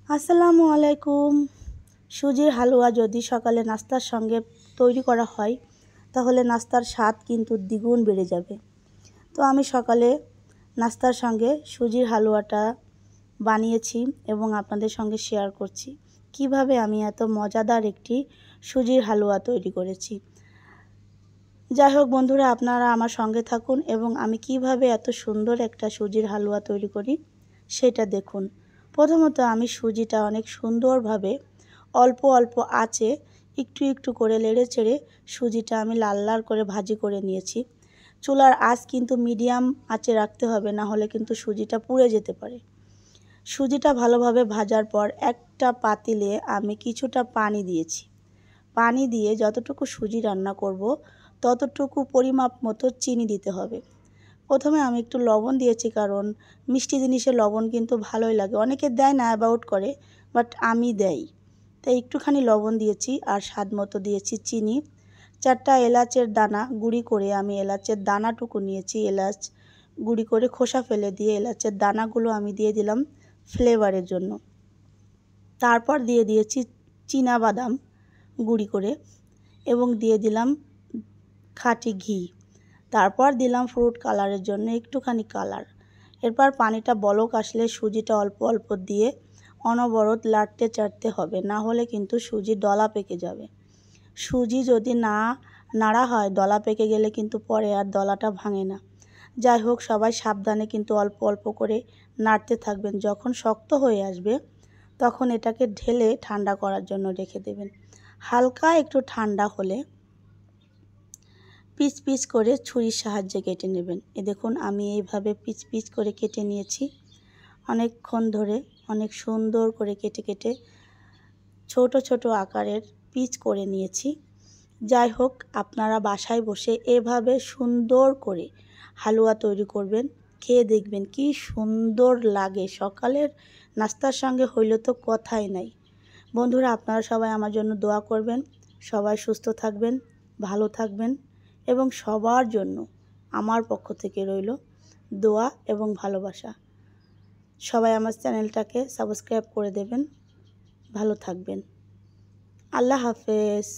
আসসালামু আলাইকুম। সুজির হালুয়া যদি সকালে নাস্তার সঙ্গে তৈরি করা হয় তাহলে নাস্তার স্বাদ কিন্তু দ্বিগুণ বেড়ে যাবে। তো আমি সকালে নাস্তার সঙ্গে সুজির হালুয়াটা বানিয়েছি এবং আপনাদের সঙ্গে শেয়ার করছি কিভাবে আমি এত মজাদার একটি সুজির হালুয়া তৈরি করেছি। যাই হোক বন্ধুরা, আপনারা আমার সঙ্গে থাকুন এবং আমি কিভাবে এত সুন্দর একটা সুজির হালুয়া তৈরি করি সেটা দেখুন। প্রথমত আমি সুজিটা অনেক সুন্দরভাবে অল্প অল্প আঁচে একটু একটু করে নেড়ে চেড়ে সুজিটা আমি লাল লাল করে ভাজি করে নিয়েছি। চুলার আঁচ কিন্তু মিডিয়াম আঁচে রাখতে হবে, না হলে কিন্তু সুজিটা পুড়ে যেতে পারে। সুজিটা ভালোভাবে ভাজার পর একটা পাতিলে আমি কিছুটা পানি দিয়েছি। পানি দিয়ে যতটুকু সুজি রান্না করব ততটুকু পরিমাপ মতো চিনি দিতে হবে। প্রথমে আমি একটু লবণ দিয়েছি, কারণ মিষ্টি জিনিসে লবণ কিন্তু ভালোই লাগে। অনেকে দেয় না, অ্যাবাউট করে, বাট আমি দেই। তাই একটুখানি লবণ দিয়েছি আর স্বাদ মতো দিয়েছি চিনি। 4টা এলাচের দানা গুঁড়ি করে আমি এলাচের দানাটুকু নিয়েছি। এলাচ গুঁড়ি করে খোসা ফেলে দিয়ে এলাচের দানাগুলো আমি দিয়ে দিলাম ফ্লেভারের জন্য। তারপর দিয়ে দিয়েছি চীনাবাদাম গুঁড়ি করে এবং দিয়ে দিলাম খাঁটি ঘি। তারপর দিলাম ফ্রুট কালারের জন্য একটুখানি কালার। এরপর পানিটা বলক আসলে সুজিটা অল্প অল্প দিয়ে অনবরত লাড়তে চাড়তে হবে, না হলে কিন্তু সুজি দলা পেকে যাবে। সুজি যদি না নাড়া হয় দলা পেকে গেলে কিন্তু পরে আর দলাটা ভাঙে না। যাই হোক, সবাই সাবধানে কিন্তু অল্প অল্প করে নাড়তে থাকবেন। যখন শক্ত হয়ে আসবে তখন এটাকে ঢেলে ঠান্ডা করার জন্য রেখে দেবেন। হালকা একটু ঠান্ডা হলে পিস পিস করে ছুরির সাহায্যে কেটে নেবেন। দেখুন আমি এইভাবে পিস পিস করে কেটে নিয়েছি। অনেকক্ষণ ধরে অনেক সুন্দর করে কেটে কেটে ছোট ছোট আকারের পিস করে নিয়েছি। যাই হোক, আপনারা বাসায় বসে এভাবে সুন্দর করে হালুয়া তৈরি করবেন, খেয়ে দেখবেন কি সুন্দর লাগে। সকালের নাস্তার সঙ্গে হইলে তো কথাই নাই। বন্ধুরা, আপনারা সবাই আমার জন্য দোয়া করবেন। সবাই সুস্থ থাকবেন, ভালো থাকবেন এবং সবার জন্য আমার পক্ষ থেকে রইল দোয়া এবং ভালোবাসা। সবাই আমার চ্যানেলটাকে সাবস্ক্রাইব করে দেবেন। ভালো থাকবেন। আল্লাহ হাফেজ।